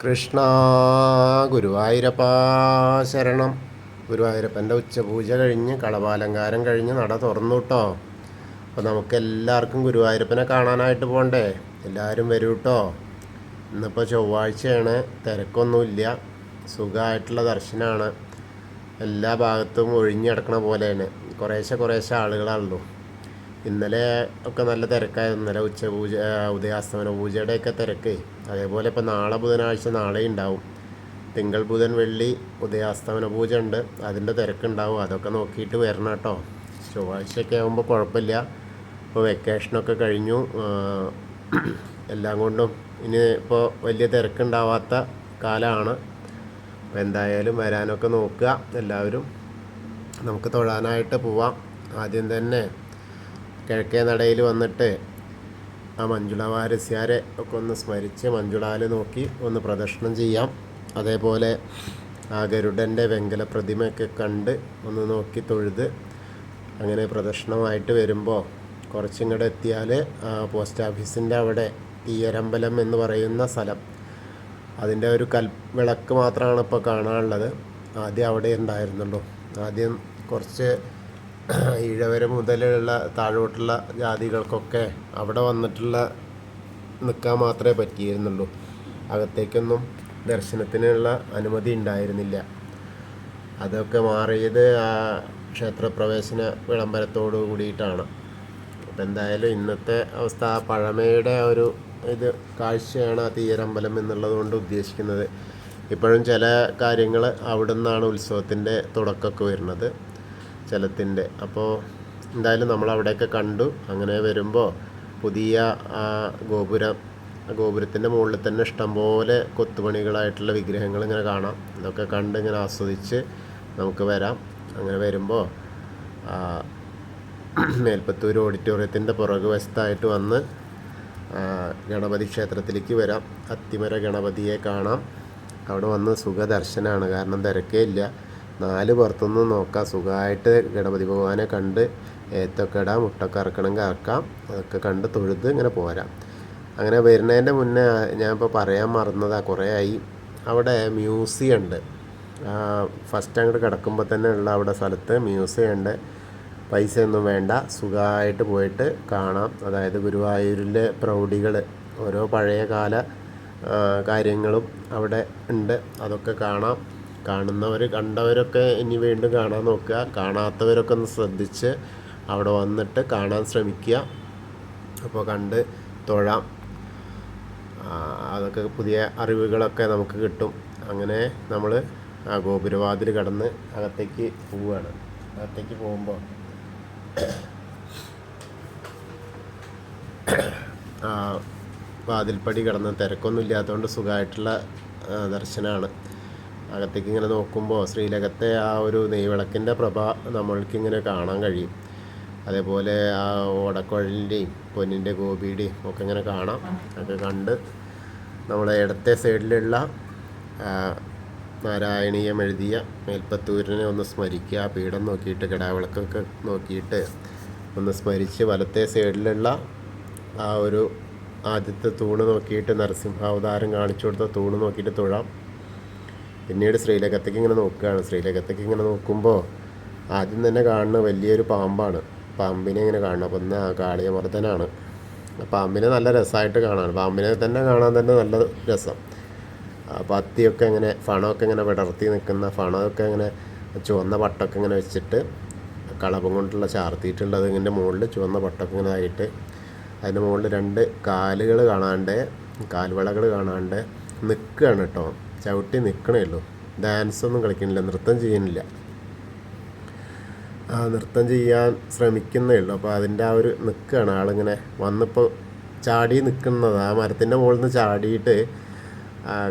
കൃഷ്ണ ഗുരുവായൂരപ്പ ശരണം. ഗുരുവായൂരപ്പൻ്റെ ഉച്ചപൂജ കഴിഞ്ഞ് കളഭാലങ്കാരം കഴിഞ്ഞ് നട തുറന്നു കേട്ടോ. അപ്പോൾ നമുക്കെല്ലാവർക്കും ഗുരുവായൂരപ്പനെ കാണാനായിട്ട് പോകണ്ടേ? എല്ലാവരും വരൂ കേട്ടോ. ഇന്നിപ്പോൾ ചൊവ്വാഴ്ചയാണ്, തിരക്കൊന്നുമില്ല, സുഖമായിട്ടുള്ള ദർശനമാണ്. എല്ലാ ഭാഗത്തും ഒഴിഞ്ഞു കിടക്കണ പോലെയാണ്, കുറേശ്ശെ ആളുകളാണല്ലോ. ഇന്നലെ ഒക്കെ നല്ല തിരക്കായിരുന്നു. ഇന്നലെ ഉച്ചപൂജ ഉദയാസ്തമന പൂജയുടെയൊക്കെ തിരക്ക്. അതേപോലെ ഇപ്പോൾ നാളെ ബുധനാഴ്ച നാളെ ഉണ്ടാവും. തിങ്കൾ ബുധൻ വെള്ളി ഉദയാസ്തമന പൂജ ഉണ്ട്, അതിൻ്റെ തിരക്കുണ്ടാവും. അതൊക്കെ നോക്കിയിട്ട് വരണം കേട്ടോ. ചൊവ്വാഴ്ചയൊക്കെ ആകുമ്പോൾ കുഴപ്പമില്ല. ഇപ്പോൾ വെക്കേഷനൊക്കെ കഴിഞ്ഞു, എല്ലാം കൊണ്ടും ഇനി ഇപ്പോൾ വലിയ തിരക്കുണ്ടാവാത്ത കാലമാണ്. അപ്പോൾ എന്തായാലും വരാനൊക്കെ നോക്കുക എല്ലാവരും. നമുക്ക് തൊഴാനായിട്ട് പോവാം. ആദ്യം തന്നെ കിഴക്കേ നടയിൽ വന്നിട്ട് ആ മഞ്ജുള വാരസ്യാരെ ഒക്കെ ഒന്ന് സ്മരിച്ച് മഞ്ജുളാൽ നോക്കി ഒന്ന് പ്രദക്ഷിണം ചെയ്യാം. അതേപോലെ ആ ഗരുഡൻ്റെ വെങ്കല പ്രതിമയൊക്കെ കണ്ട് ഒന്ന് നോക്കി തൊഴുത് അങ്ങനെ പ്രദക്ഷിണമായിട്ട് വരുമ്പോൾ കുറച്ചിങ്ങോട്ട് എത്തിയാൽ പോസ്റ്റ് ഓഫീസിൻ്റെ അവിടെ തീയരമ്പലം എന്ന് പറയുന്ന സ്ഥലം, അതിൻ്റെ ഒരു വിളക്ക് മാത്രമാണ് ഇപ്പോൾ കാണാനുള്ളത്. ആദ്യം അവിടെ ഉണ്ടായിരുന്നുള്ളൂ. ആദ്യം കുറച്ച് ഈഴവര മുതലുള്ള താഴോട്ടുള്ള ജാതികൾക്കൊക്കെ അവിടെ വന്നിട്ടുള്ള നിൽക്കാൻ മാത്രമേ പറ്റിയിരുന്നുള്ളൂ. അകത്തേക്കൊന്നും ദർശനത്തിനുള്ള അനുമതി ഉണ്ടായിരുന്നില്ല. അതൊക്കെ മാറിയത് ആ ക്ഷേത്രപ്രവേശന വിളംബരത്തോടു കൂടിയിട്ടാണ്. അപ്പം എന്തായാലും ഇന്നത്തെ അവസ്ഥ ആ പഴമയുടെ ഒരു കാഴ്ചയാണ് ആ തീയരമ്പലം എന്നുള്ളത് കൊണ്ട് ഉദ്ദേശിക്കുന്നത്. ഇപ്പോഴും ചില കാര്യങ്ങൾ അവിടെ നിന്നാണ് ഉത്സവത്തിൻ്റെ തുടക്കമൊക്കെ വരുന്നത്, ജലത്തിൻ്റെ. അപ്പോൾ എന്തായാലും നമ്മളവിടെയൊക്കെ കണ്ടു. അങ്ങനെ വരുമ്പോൾ പുതിയ ആ ഗോപുരത്തിൻ്റെ മുകളിൽ തന്നെ ഇഷ്ടംപോലെ കൊത്തുപണികളായിട്ടുള്ള വിഗ്രഹങ്ങൾ ഇങ്ങനെ കാണാം. ഇതൊക്കെ കണ്ട് ഇങ്ങനെ ആസ്വദിച്ച് നമുക്ക് വരാം. അങ്ങനെ വരുമ്പോൾ മേൽപ്പത്തൂർ ഓഡിറ്റോറിയത്തിൻ്റെ പുറകു വശത്തായിട്ട് വന്ന് ഗണപതി ക്ഷേത്രത്തിലേക്ക് വരാം. അത്തിമര ഗണപതിയെ കാണാം. അവിടെ വന്ന് സുഖദർശനമാണ്, കാരണം തിരക്കേ ഇല്ല. 4 പുറത്തുനിന്ന് നോക്കാം, സുഖമായിട്ട് ഗണപതി ഭഗവാനെ കണ്ട് ഏത്തൊക്കെ ഇടാം, മുട്ടൊക്കെ ഇറക്കണമെങ്കിൽ ഇറക്കാം. അതൊക്കെ കണ്ട് തൊഴുത് ഇങ്ങനെ പോരാം. അങ്ങനെ വരുന്നതിൻ്റെ മുന്നേ ഞാനിപ്പോൾ പറയാൻ മറന്നതാണ്, കുറേ ആയി. അവിടെ മ്യൂസിയം ഉണ്ട്. ഫസ്റ്റ് അങ്ങോട്ട് കിടക്കുമ്പോൾ തന്നെ ഉള്ള അവിടെ സ്ഥലത്ത് മ്യൂസിയം ഉണ്ട്. പൈസ ഒന്നും വേണ്ട, സുഖമായിട്ട് പോയിട്ട് കാണാം. അതായത് ഗുരുവായൂരിലെ പ്രൗഢികൾ, ഓരോ പഴയ കാല കാര്യങ്ങളും അവിടെ ഉണ്ട്. അതൊക്കെ കാണാം. കണ്ടവരൊക്കെ ഇനി വീണ്ടും കാണാൻ നോക്കുക. കാണാത്തവരൊക്കെ ഒന്ന് ശ്രദ്ധിച്ച് അവിടെ വന്നിട്ട് കാണാൻ ശ്രമിക്കുക. അപ്പോൾ കണ്ട് തൊഴാം. അതൊക്കെ പുതിയ അറിവുകളൊക്കെ നമുക്ക് കിട്ടും. അങ്ങനെ നമ്മൾ ആ ഗോപുരവാതിൽ കടന്ന് അകത്തേക്ക് പോവുകയാണ്. അകത്തേക്ക് പോകുമ്പോൾ വാതിൽപ്പടി കടന്ന് തിരക്കൊന്നും ഇല്ലാത്തതുകൊണ്ട് സുഖമായിട്ടുള്ള ദർശനമാണ്. അകത്തേക്ക് ഇങ്ങനെ നോക്കുമ്പോൾ ശ്രീലകത്തെ ആ ഒരു നെയ്വിളക്കിൻ്റെ പ്രഭ നമ്മൾക്കിങ്ങനെ കാണാൻ കഴിയും. അതേപോലെ ആ ഓടക്കുഴലിൻ്റെയും പൊന്നിൻ്റെ ഗോപിയുടെയും ഒക്കെ ഇങ്ങനെ കാണാം. ഒക്കെ കണ്ട് നമ്മളെ ഇടത്തെ സൈഡിലുള്ള നാരായണീയം എഴുതിയ മേൽപ്പത്തൂരിനെ ഒന്ന് സ്മരിക്കുക. പീഠം നോക്കിയിട്ട് കിടാവിളക്കൊക്കെ നോക്കിയിട്ട് ഒന്ന് സ്മരിച്ച് വലത്തെ സൈഡിലുള്ള ആ ഒരു ആദ്യത്തെ തൂണ് നോക്കിയിട്ട് നരസിംഹാവതാരം കാണിച്ചു കൊടുത്ത തൂണ് നോക്കിയിട്ട് തൊഴാം. പിന്നീട് ശ്രീലകത്തേക്ക് ഇങ്ങനെ നോക്കുകയാണ്. ശ്രീലകത്തേക്ക് ഇങ്ങനെ നോക്കുമ്പോൾ ആദ്യം തന്നെ കാണുന്ന വലിയൊരു പാമ്പാണ്. പാമ്പിനെ ഇങ്ങനെ കാണണം. അപ്പം ഇന്ന് കാളിയമർദ്ദനാണ്. പാമ്പിനെ നല്ല രസമായിട്ട് കാണാൻ, പാമ്പിനെ തന്നെ കാണാൻ തന്നെ നല്ല രസം. പത്തിയൊക്കെ ഇങ്ങനെ ഫണമൊക്കെ ഇങ്ങനെ വിടർത്തി നിൽക്കുന്ന ഫണമൊക്കെ ഇങ്ങനെ ചുവന്ന പട്ടൊക്കെ ഇങ്ങനെ വെച്ചിട്ട് കളഭം കൊണ്ടുള്ള ചാർത്തിയിട്ടുള്ളത് ഇതിൻ്റെ മുകളിൽ ചുവന്ന പട്ടൊക്കെ ഇങ്ങനെ ആയിട്ട് അതിൻ്റെ മുകളിൽ 2 കാലുകൾ കാണാണ്ട്, കാൽവളകൾ കാണാണ്ട് നിൽക്കുകയാണ് കേട്ടോ. ചവിട്ടി നിൽക്കണേ ഉള്ളൂ, ഡാൻസൊന്നും കളിക്കുന്നില്ല, നൃത്തം ചെയ്യുന്നില്ല. നൃത്തം ചെയ്യാൻ ശ്രമിക്കുന്നേ ഉള്ളൂ. അപ്പോൾ അതിൻ്റെ ആ ഒരു നിൽക്കുകയാണ് ആളിങ്ങനെ വന്നിപ്പോൾ ചാടി നിൽക്കുന്നത്. ആ മരത്തിൻ്റെ മുകളിൽ നിന്ന് ചാടിയിട്ട്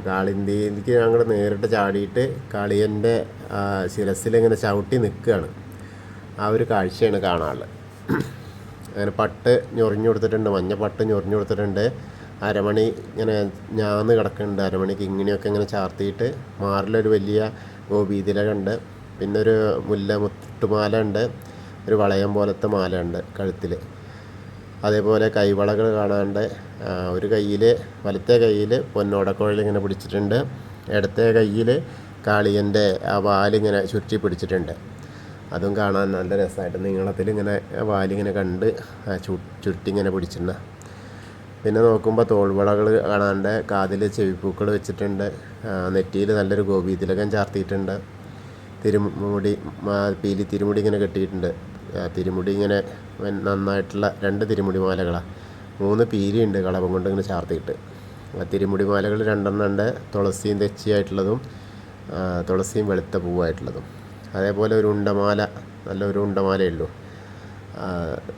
കാളിന്തിക്ക് ഞങ്ങൾ നേരിട്ട് ചാടിയിട്ട് കാളിയൻ്റെ ശിരസിലിങ്ങനെ ചവിട്ടി നിൽക്കുകയാണ്. ആ ഒരു കാഴ്ചയാണ് കാണാനുള്ളത്. അങ്ങനെ പട്ട് ഞൊറിഞ്ഞു കൊടുത്തിട്ടുണ്ട്, മഞ്ഞ പട്ട് ഞൊറിഞ്ഞു കൊടുത്തിട്ടുണ്ട്. അരമണി ഇങ്ങനെ ഞാന്ന് കിടക്കുന്നുണ്ട്. അരമണിക്ക് ഇങ്ങനെയൊക്കെ ഇങ്ങനെ ചാർത്തിയിട്ട് മാറിലൊരു വലിയ ഗോപീതിലക ഉണ്ട്. പിന്നെ ഒരു മുട്ടുമാല ഉണ്ട്, ഒരു വളയം പോലത്തെ മാല ഉണ്ട് കഴുത്തിൽ. അതേപോലെ കൈവളകൾ കാണാണ്ട് ഒരു കയ്യിൽ വലത്തെ കയ്യിൽ പൊന്നോടക്കുഴൽ ഇങ്ങനെ പിടിച്ചിട്ടുണ്ട്, ഇടത്തെ കയ്യിൽ കാളിയൻ്റെ ആ വാലിങ്ങനെ ചുറ്റി പിടിച്ചിട്ടുണ്ട്. അതും കാണാൻ നല്ല രസമായിട്ട് നീളത്തിൽ ഇങ്ങനെ വാലിങ്ങനെ കണ്ട് ചുറ്റി ഇങ്ങനെ പിടിച്ചിട്ടുണ്ട്. പിന്നെ നോക്കുമ്പോൾ തോൾവളകൾ കാണാണ്ട്, കാതിൽ ചെവിപ്പൂക്കൾ വെച്ചിട്ടുണ്ട്, നെറ്റിയിൽ നല്ലൊരു ഗോപീതിലകം ചാർത്തിയിട്ടുണ്ട്, തിരുമുടി പീലി തിരുമുടി ഇങ്ങനെ കെട്ടിയിട്ടുണ്ട്. തിരുമുടി ഇങ്ങനെ നന്നായിട്ടുള്ള 2 തിരുമുടി മാലകളാണ്, 3 പീലിയുണ്ട് കളഭം കൊണ്ട് ഇങ്ങനെ ചാർത്തിയിട്ട്. തിരുമുടി മാലകൾ 2 ഉണ്ട്, തുളസിയും തെച്ചിയായിട്ടുള്ളതും തുളസിയും വെളുത്ത പൂവായിട്ടുള്ളതും. അതേപോലെ ഒരു ഉണ്ടമാല, നല്ലൊരു ഉണ്ടമാലയുള്ളൂ,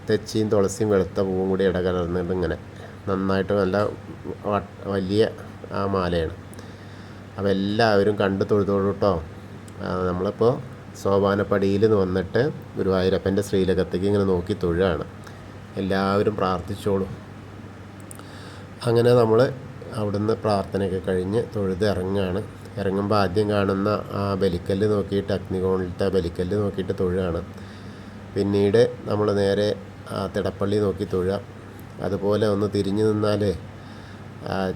തെച്ചിയും തുളസിയും വെളുത്ത പൂവും കൂടി ഇടകലർന്നിട്ട് ഇങ്ങനെ നന്നായിട്ട് നല്ല വലിയ ആ മാലയാണ്. അപ്പോൾ എല്ലാവരും കണ്ട് തൊഴുതോളൂ കേട്ടോ. നമ്മളിപ്പോൾ സോപാനപ്പടിയിൽ നിന്ന് വന്നിട്ട് ഗുരുവായൂരപ്പൻ്റെ ശ്രീലകത്തേക്ക് ഇങ്ങനെ നോക്കി തൊഴുകയാണ്. എല്ലാവരും പ്രാർത്ഥിച്ചോളൂ. അങ്ങനെ നമ്മൾ അവിടുന്ന് പ്രാർത്ഥനയൊക്കെ കഴിഞ്ഞ് തൊഴുത് ഇറങ്ങുകയാണ്. ഇറങ്ങുമ്പോൾ ആദ്യം കാണുന്ന ആ ബലിക്കല്ല് നോക്കിയിട്ട്, അഗ്നികോണിലത്തെ ബലിക്കല്ല് നോക്കിയിട്ട് തൊഴുകയാണ്. പിന്നീട് നമ്മൾ നേരെ തിടപ്പള്ളി നോക്കി തൊഴുക. അതുപോലെ ഒന്ന് തിരിഞ്ഞു നിന്നാൽ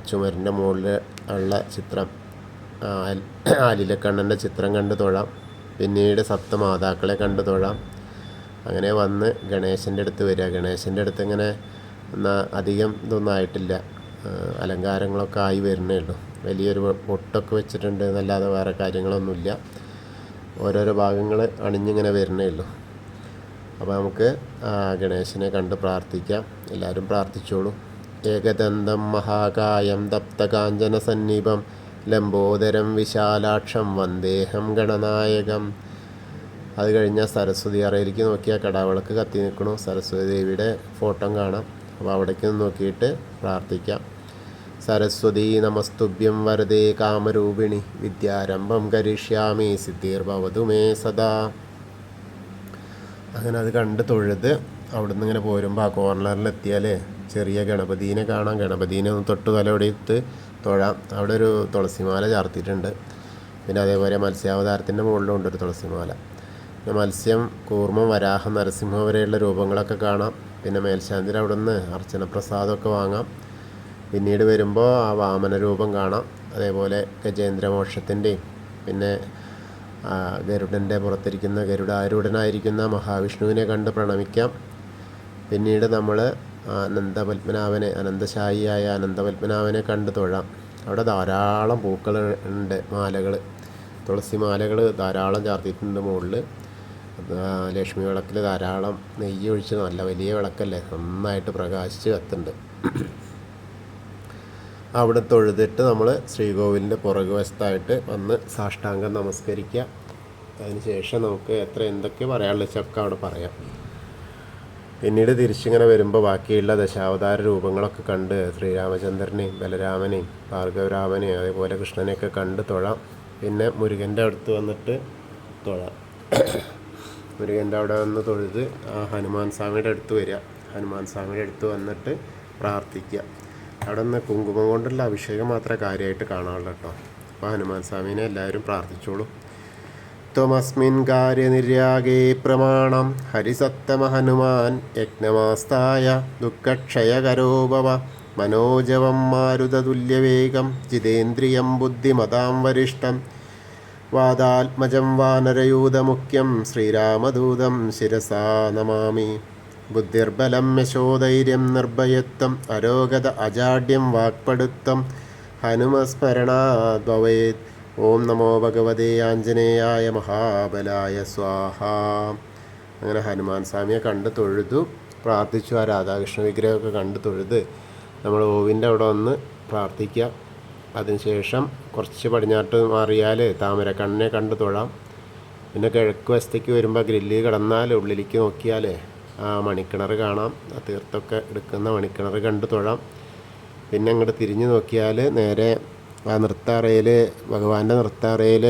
ചുമരിൻ്റെ മുകളിൽ ഉള്ള ചിത്രം, ആലിലക്കണ്ണൻ്റെ ചിത്രം കണ്ട് തൊഴാം. പിന്നീട് സപ്തമാതാക്കളെ കണ്ട് തൊഴാം. അങ്ങനെ വന്ന് ഗണേശൻ്റെ അടുത്ത് വരിക. ഗണേശൻ്റെ അടുത്ത് ഇങ്ങനെ അധികം ഇതൊന്നും ആയിട്ടില്ല, അലങ്കാരങ്ങളൊക്കെ ആയി വരുന്നേ ഉള്ളൂ. വലിയൊരു പൊട്ടൊക്കെ വെച്ചിട്ടുണ്ട് എന്നല്ലാതെ വേറെ കാര്യങ്ങളൊന്നുമില്ല. ഓരോരോ ഭാഗങ്ങൾ അണിഞ്ഞിങ്ങനെ വരുന്നേ ഉള്ളൂ. അപ്പോൾ നമുക്ക് ഗണേശനെ കണ്ട് പ്രാർത്ഥിക്കാം. എല്ലാവരും പ്രാർത്ഥിച്ചോളൂ. ഏകദന്തം മഹാകായം തപ്തകാഞ്ചന സന്നിഭം ലംബോദരം വിശാലാക്ഷം വന്ദേഹം ഗണനായകം. അത് കഴിഞ്ഞാൽ സരസ്വതി അറയിലേക്ക് നോക്കിയാൽ കടാവിളക്ക് കത്തി നിൽക്കണു. സരസ്വതി ദേവിയുടെ ഫോട്ടോ കാണാം. അപ്പോൾ അവിടേക്ക് നോക്കിയിട്ട് പ്രാർത്ഥിക്കാം. സരസ്വതി നമസ്തുഭ്യം വരദേ കാമരൂപിണി വിദ്യാരംഭം കരിഷ്യാമി സിദ്ധിർഭവതു മേ സദാ. അങ്ങനെ അത് കണ്ട് തൊഴുത് അവിടുന്ന് ഇങ്ങനെ പോരുമ്പോൾ ആ കോർണറിലെത്തിയാൽ ചെറിയ ഗണപതീനെ കാണാം. ഗണപതീനെ ഒന്ന് തൊട്ട് തലയോടിയിട്ട് തൊഴാം. അവിടെ ഒരു തുളസിമാല ചാർത്തിയിട്ടുണ്ട്. പിന്നെ അതേപോലെ മത്സ്യാവതാരത്തിൻ്റെ മുകളിലുണ്ട് ഒരു തുളസിമാല. പിന്നെ മത്സ്യം, കൂർമ്മം, വരാഹം, നരസിംഹം വരെയുള്ള രൂപങ്ങളൊക്കെ കാണാം. പിന്നെ മേൽശാന്തിയിൽ അവിടെ നിന്ന് അർച്ചന പ്രസാദമൊക്കെ വാങ്ങാം. പിന്നീട് വരുമ്പോൾ ആ വാമന രൂപം കാണാം. അതേപോലെ ഗജേന്ദ്രമോക്ഷത്തിൻ്റെയും പിന്നെ ഗരുഡൻ്റെ പുറത്തിരിക്കുന്ന ഗരുഡാരൂഢനായിരിക്കുന്ന മഹാവിഷ്ണുവിനെ കണ്ട് പ്രണമിക്കാം. പിന്നീട് നമ്മൾ അനന്തപത്മനാഭനെ, അനന്തശായിയായ അനന്തപത്മനാഭനെ കണ്ട് തൊഴാം. അവിടെ ധാരാളം പൂക്കൾ ഉണ്ട്, മാലകൾ, തുളസി മാലകൾ ധാരാളം ചാർത്തിയിട്ടുണ്ട്. മുകളിൽ ലക്ഷ്മി വിളക്കിൽ ധാരാളം നെയ്യ് ഒഴിച്ച്, നല്ല വലിയ വിളക്കല്ലേ, നന്നായിട്ട് പ്രകാശിച്ച് കത്തുണ്ട്. അവിടെ തൊഴുതിട്ട് നമ്മൾ ശ്രീകോവിലിൻ്റെ പുറകുവശത്തായിട്ട് വന്ന് സാഷ്ടാംഗം നമസ്കരിക്കുക. അതിന് ശേഷം നമുക്ക് എന്തൊക്കെ പറയാനുള്ള വെച്ചൊക്കെ അവിടെ പറയാം. പിന്നീട് തിരിച്ചിങ്ങനെ വരുമ്പോൾ ബാക്കിയുള്ള ദശാവതാര രൂപങ്ങളൊക്കെ കണ്ട് ശ്രീരാമചന്ദ്രനെയും ബലരാമനെയും ഭാർഗവരാമനെയും അതേപോലെ കൃഷ്ണനെയൊക്കെ കണ്ട് തൊഴാം. പിന്നെ മുരുകൻ്റെ അടുത്ത് വന്നിട്ട് തൊഴാം. മുരുകൻ്റെ അവിടെ വന്ന് തൊഴുത് ഹനുമാൻ സ്വാമിയുടെ അടുത്ത് വരിക. ഹനുമാൻ സ്വാമിയുടെ അടുത്ത് വന്നിട്ട് പ്രാർത്ഥിക്കുക. അവിടെ നിന്ന് കുങ്കുമം കൊണ്ടുള്ള അഭിഷേകം മാത്രമേ കാര്യമായിട്ട് കാണാനുള്ളൂ കേട്ടോ. അപ്പോൾ ഹനുമാൻ സ്വാമീനെ എല്ലാവരും പ്രാർത്ഥിച്ചോളൂ. ത്വമസ്മിൻ കാര്യനിര്യാഗേ പ്രമാണം ഹരിസത്തമ ഹനുമാൻ യജ്ഞമാസ്തായ ദുഃഖക്ഷയകരോ ഭവ മനോജവം മാരുതതുല്യവേഗം ജിതേന്ദ്രിയം ബുദ്ധിമതാം വരിഷ്ഠം വാദാത്മജം വാനരയൂതമുഖ്യം ശ്രീരാമദൂതം ശിരസാ നമാമി. ബുദ്ധിർബലം യശോധൈര്യം നിർഭയത്വം അരോഗത അജാഡ്യം വാക്പടുത്തം ഹനുമസ്മരണാത് ഭവേത്. ഓം നമോ ഭഗവതേ ആഞ്ജനേയായ മഹാബലായ സ്വാഹ. അങ്ങനെ ഹനുമാൻ സ്വാമിയെ കണ്ട് തൊഴുതു പ്രാർത്ഥിച്ചു. ആ രാധാകൃഷ്ണ വിഗ്രഹമൊക്കെ കണ്ട് തൊഴുത് നമ്മൾ ഓവിൻ്റെ അവിടെ വന്ന് പ്രാർത്ഥിക്കുക. അതിനുശേഷം കുറച്ച് പടിഞ്ഞാട്ട് മാറിയാൽ താമരക്കണ്ണനെ കണ്ട് തൊഴാം. പിന്നെ കിഴക്ക് വശത്തേക്ക് വരുമ്പോൾ ഗ്രില്ലിൽ കിടന്നാൽ ഉള്ളിലേക്ക് നോക്കിയാൽ ആ മണിക്കിണർ കാണാം. ആ തീർത്തൊക്കെ എടുക്കുന്ന മണിക്കിണർ കണ്ട് തൊഴാം. പിന്നെ അങ്ങോട്ട് തിരിഞ്ഞ് നോക്കിയാൽ നേരെ ആ നൃത്താറയിൽ, ഭഗവാന്റെ നൃത്താറയിൽ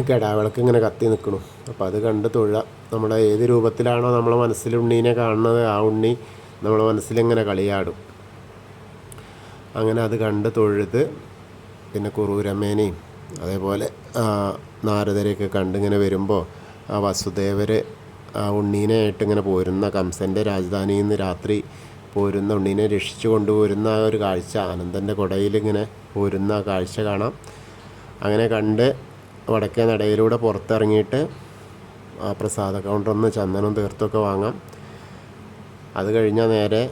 കെടാവിളക്ക് ഇങ്ങനെ കത്തി നിൽക്കണു. അപ്പോൾ അത് കണ്ട് തൊഴാം. നമ്മുടെ ഏത് രൂപത്തിലാണോ നമ്മളെ മനസ്സിൽ ഉണ്ണീനെ കാണുന്നത്, ആ ഉണ്ണി നമ്മളെ മനസ്സിലിങ്ങനെ കളിയാടും. അങ്ങനെ അത് കണ്ട് തൊഴുത് പിന്നെ കുറൂരമ്മേനെയും അതേപോലെ നാരദരെയൊക്കെ കണ്ടിങ്ങനെ വരുമ്പോൾ ആ വസുദേവർ ആ ഉണ്ണീനായിട്ട് ഇങ്ങനെ പോരുന്ന കംസൻ്റെ രാജധാനിയിൽ നിന്ന് രാത്രി പോരുന്ന ഉണ്ണീനെ രക്ഷിച്ചു കൊണ്ടുപോരുന്ന ആ ഒരു കാഴ്ച, അനന്തൻ്റെ കുടയിലിങ്ങനെ പോരുന്ന ആ കാഴ്ച കാണാം. അങ്ങനെ കണ്ട് വടക്കേ നടയിലൂടെ പുറത്തിറങ്ങിയിട്ട് ആ പ്രസാദ കൗണ്ടറിൽ ചന്ദനം തീർത്തൊക്കെ വാങ്ങാം. അത് കഴിഞ്ഞാൽ നേരെ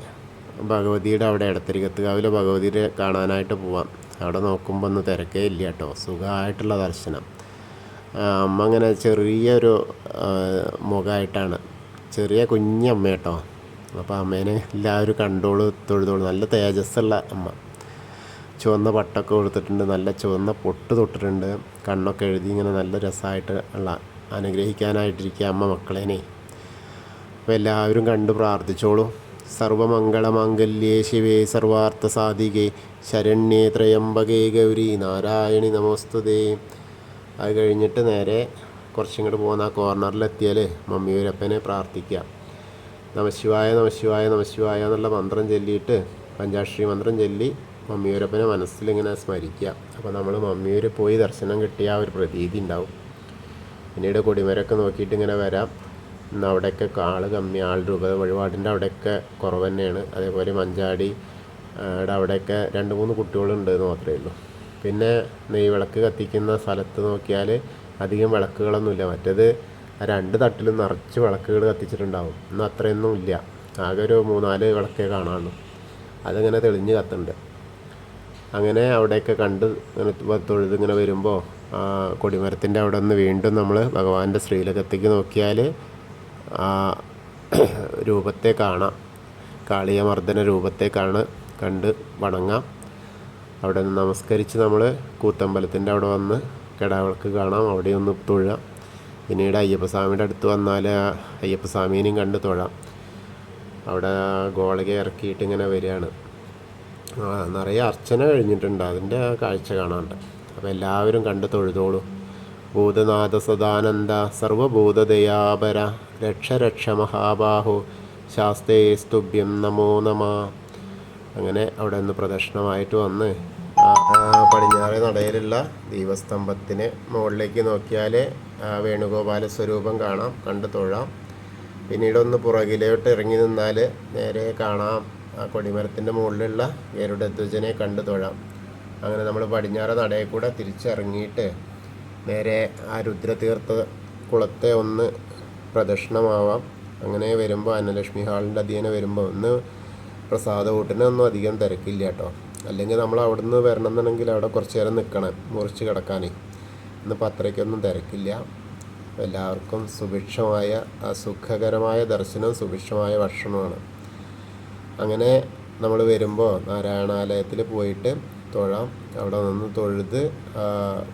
ഭഗവതിയുടെ അവിടെ എടത്തിരികത്തുകാവിലെ ഭഗവതിയെ കാണാനായിട്ട് പോവാം. അവിടെ നോക്കുമ്പോൾ ഒന്നും തിരക്കേ ഇല്ല കേട്ടോ, സുഖമായിട്ടുള്ള ദർശനം. അമ്മ അങ്ങനെ ചെറിയൊരു മുഖമായിട്ടാണ്, ചെറിയ കുഞ്ഞമ്മ കേട്ടോ. അപ്പോൾ അമ്മേനെ എല്ലാവരും കണ്ടോളൂ, തൊഴുതോളൂ. നല്ല തേജസ്സുള്ള അമ്മ, ചുവന്ന പട്ടൊക്കെ കൊടുത്തിട്ടുണ്ട്, നല്ല ചുവന്ന പൊട്ട് തൊട്ടിട്ടുണ്ട്, കണ്ണൊക്കെ എഴുതി ഇങ്ങനെ നല്ല രസമായിട്ട് ഉള്ള അനുഗ്രഹിക്കാനായിട്ടിരിക്കുക അമ്മ മക്കളേനെ. അപ്പോൾ എല്ലാവരും കണ്ട് പ്രാർത്ഥിച്ചോളൂ. സർവമംഗളമാംഗല്യേ ശിവേ സർവാർത്ഥ സാധികേ ശരണ്യേ ത്രയംബകേ ഗൗരി നാരായണി നമോസ്തുതേ. അത് കഴിഞ്ഞിട്ട് നേരെ കുറച്ചിങ്ങോട്ട് പോകുന്ന ആ കോർണറിലെത്തിയാൽ മമ്മിയൂരപ്പനെ പ്രാർത്ഥിക്കുക. നമശിവായ നമശിവായ നമശിവായ എന്നുള്ള മന്ത്രം ചൊല്ലിയിട്ട്, പഞ്ചാക്ഷരി മന്ത്രം ചൊല്ലി മമ്മിയൂരപ്പനെ മനസ്സിലിങ്ങനെ സ്മരിക്കുക. അപ്പോൾ നമ്മൾ മമ്മിയൂർ പോയി ദർശനം കിട്ടിയ ആ ഒരു പ്രതീതി ഉണ്ടാവും. പിന്നീട് കൊടിമരമൊക്കെ നോക്കിയിട്ട് ഇങ്ങനെ വരാം. ഇന്ന് അവിടെയൊക്കെ ആൾ കമ്മി, ആൾ രൂപ വഴിപാടിൻ്റെ അവിടെയൊക്കെ കുറവ് തന്നെയാണ്. അതേപോലെ മഞ്ചാടി അവിടെയൊക്കെ 2-3 കുട്ടികളുണ്ട് എന്ന് മാത്രമേ ഉള്ളൂ. പിന്നെ നെയ്വിളക്ക് കത്തിക്കുന്ന സ്ഥലത്ത് നോക്കിയാൽ അധികം വിളക്കുകളൊന്നുമില്ല. മറ്റേത് 2 തട്ടിലും നിറച്ച് വിളക്കുകൾ കത്തിച്ചിട്ടുണ്ടാവും. ഇന്ന് അത്രയൊന്നും ഇല്ല, ആകെ ഒരു 3-4 വിളക്കേ കാണാനുള്ളൂ. അതങ്ങനെ തെളിഞ്ഞ് കത്തുന്നുണ്ട്. അങ്ങനെ അവിടെയൊക്കെ കണ്ട് ഇങ്ങനെ തൊഴുത് ഇങ്ങനെ വരുമ്പോൾ കൊടിമരത്തിൻ്റെ അവിടെ നിന്ന് വീണ്ടും നമ്മൾ ഭഗവാന്റെ ശ്രീലകത്തേക്ക് നോക്കിയാൽ ആ രൂപത്തെ കാണാം. കാളിയമർദ്ദന രൂപത്തെ കണ്ട് വണങ്ങാം. അവിടെ നിന്ന് നമസ്കരിച്ച് നമ്മൾ കൂത്തമ്പലത്തിൻ്റെ അവിടെ വന്ന് കിടാവിളക്ക് കാണാം, അവിടെ ഒന്ന് തൊഴാം. പിന്നീട് അയ്യപ്പസ്വാമിയുടെ അടുത്ത് വന്നാൽ അയ്യപ്പസ്വാമീനെയും കണ്ട് തൊഴാം. അവിടെ ഗോളക ഇറക്കിയിട്ട് ഇങ്ങനെ വരികയാണ്. നിറയെ അർച്ചന കഴിഞ്ഞിട്ടുണ്ട്, അതിൻ്റെ കാഴ്ച കാണാനുണ്ട്. അപ്പോൾ എല്ലാവരും കണ്ട് തൊഴുതോളൂ. ഭൂതനാഥ സദാനന്ദ സർവഭൂതദയാപര രക്ഷ രക്ഷ മഹാബാഹു ശാസ്തേ സ്തുഭ്യം നമോ നമ. അങ്ങനെ അവിടെ നിന്ന് പ്രദക്ഷിണമായിട്ട് വന്ന് പടിഞ്ഞാറേ നടയിലുള്ള ദീപസ്തംഭത്തിന് മുകളിലേക്ക് നോക്കിയാൽ വേണുഗോപാല സ്വരൂപം കാണാം, കണ്ട് തൊഴാം. പിന്നീടൊന്ന് പുറകിലോട്ട് ഇറങ്ങി നിന്നാൽ നേരെ കാണാം കൊടിമരത്തിൻ്റെ മുകളിലുള്ള ഗരുഡധ്വജനെ കണ്ട് തൊഴാം. അങ്ങനെ നമ്മൾ പടിഞ്ഞാറ് നടയിൽ കൂടെ തിരിച്ചിറങ്ങിയിട്ട് നേരെ ആ രുദ്രതീർത്ഥ കുളത്തെ ഒന്ന് പ്രദക്ഷിണമാവാം. അങ്ങനെ വരുമ്പോൾ അന്നലക്ഷ്മി ഹാളിൻ്റെ അധീനം വരുമ്പോൾ ഒന്ന് പ്രസാദ കൂട്ടിനൊന്നും അധികം തിരക്കില്ല കേട്ടോ. അല്ലെങ്കിൽ നമ്മൾ അവിടെ നിന്ന് വരണം എന്നുണ്ടെങ്കിൽ അവിടെ കുറച്ച് നേരം നിൽക്കണം, മുറിച്ച് കിടക്കാനേ. ഇന്നിപ്പോൾ അത്രയ്ക്കൊന്നും തിരക്കില്ല. എല്ലാവർക്കും സുഭിക്ഷമായ സുഖകരമായ ദർശനവും സുഭിക്ഷമായ ഭക്ഷണമാണ്. അങ്ങനെ നമ്മൾ വരുമ്പോൾ നാരായണാലയത്തിൽ പോയിട്ട് തൊഴാം. അവിടെ നിന്ന് തൊഴുത്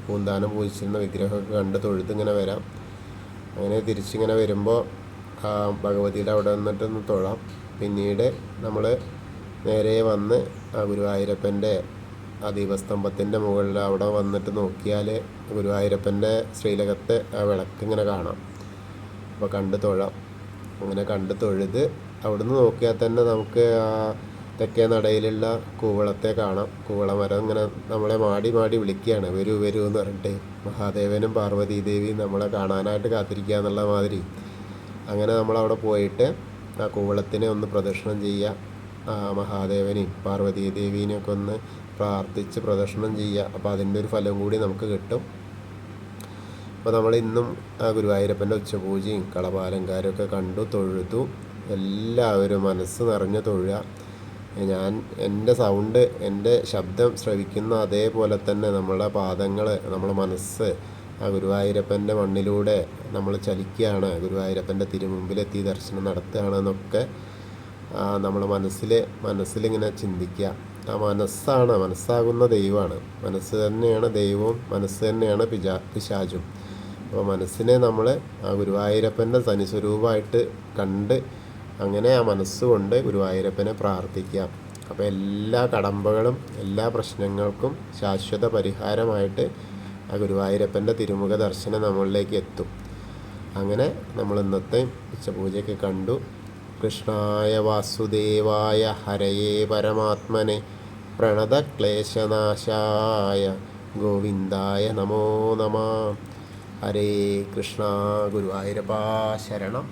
പൂന്താനം പൂജിച്ചിരുന്ന വിഗ്രഹമൊക്കെ കണ്ട് തൊഴുത് ഇങ്ങനെ വരാം. അങ്ങനെ തിരിച്ചിങ്ങനെ വരുമ്പോൾ ഭഗവതിയുടെ അവിടെ വന്നിട്ടൊന്ന് തൊഴാം. പിന്നീട് നമ്മൾ നേരെ വന്ന് ഗുരുവായൂരപ്പൻ്റെ ആ ദീപസ്തംഭത്തിൻ്റെ മുകളിൽ അവിടെ വന്നിട്ട് നോക്കിയാൽ ഗുരുവായൂരപ്പൻ്റെ ശ്രീലകത്തെ ആ വിളക്ക് ഇങ്ങനെ കാണാം. അപ്പോൾ കണ്ട് തൊഴാം. അങ്ങനെ കണ്ട് തൊഴുത് അവിടുന്ന് നോക്കിയാൽ തന്നെ നമുക്ക് ആ തെക്കേ നടയിലുള്ള കൂവളത്തെ കാണാം. കൂവളമരം ഇങ്ങനെ നമ്മളെ മാടി വിളിക്കുകയാണ്, വരൂ വരൂ എന്ന് പറഞ്ഞിട്ട്. മഹാദേവനും പാർവതീദേവിയും നമ്മളെ കാണാനായിട്ട് കാത്തിരിക്കുക എന്നുള്ള മാതിരി. അങ്ങനെ നമ്മളവിടെ പോയിട്ട് ആ കൂവളത്തിനെ ഒന്ന് പ്രദക്ഷിണം ചെയ്യുക. മഹാദേവനെയും പാർവതീദേവീനെയൊക്കെ ഒന്ന് പ്രാർത്ഥിച്ച് പ്രദക്ഷിണം ചെയ്യുക. അപ്പോൾ അതിൻ്റെ ഒരു ഫലം കൂടി നമുക്ക് കിട്ടും. അപ്പോൾ നമ്മൾ ഇന്നും ഗുരുവായൂരപ്പൻ്റെ ഉച്ചപൂജയും കളഭാലങ്കാരമൊക്കെ കണ്ടു തൊഴുതു. എല്ലാവരും മനസ്സ് നിറഞ്ഞ് തൊഴുക. ഞാൻ എൻ്റെ സൗണ്ട്, എൻ്റെ ശബ്ദം ശ്രവിക്കുന്ന അതേപോലെ തന്നെ നമ്മളുടെ പാദങ്ങൾ, നമ്മുടെ മനസ്സ് ആ ഗുരുവായൂരപ്പൻ്റെ മണ്ണിലൂടെ നമ്മൾ ചലിക്കുകയാണ്, ഗുരുവായൂരപ്പൻ്റെ തിരുമുമ്പിലെത്തി ദർശനം നടത്തുകയാണെന്നൊക്കെ നമ്മൾ മനസ്സിലിങ്ങനെ ചിന്തിക്കുക. ആ മനസ്സാകുന്ന ദൈവമാണ്. മനസ്സ് തന്നെയാണ് ദൈവവും, മനസ്സ് തന്നെയാണ് പിശാചും. അപ്പോൾ മനസ്സിനെ നമ്മൾ ആ ഗുരുവായൂരപ്പൻ്റെ തനിസ്വരൂപമായിട്ട് കണ്ട് അങ്ങനെ ആ മനസ്സുകൊണ്ട് ഗുരുവായൂരപ്പനെ പ്രാർത്ഥിക്കാം. അപ്പോൾ എല്ലാ കടമ്പകളും എല്ലാ പ്രശ്നങ്ങൾക്കും ശാശ്വത പരിഹാരമായിട്ട് ആ ഗുരുവായൂരപ്പൻ്റെ തിരുമുഖ ദർശനം നമ്മളിലേക്ക് എത്തും. അങ്ങനെ നമ്മൾ ഇന്നത്തെ ഉച്ചപൂജയൊക്കെ കണ്ടു. കൃഷ്ണായ വാസുദേവായ ഹരയേ പരമാത്മനെ പ്രണതക്ലേശനാശായ ഗോവിന്ദായ നമോ നമഃ. ഹരേ കൃഷ്ണ. ഗുരുവായൂരപ്പാ ശരണം.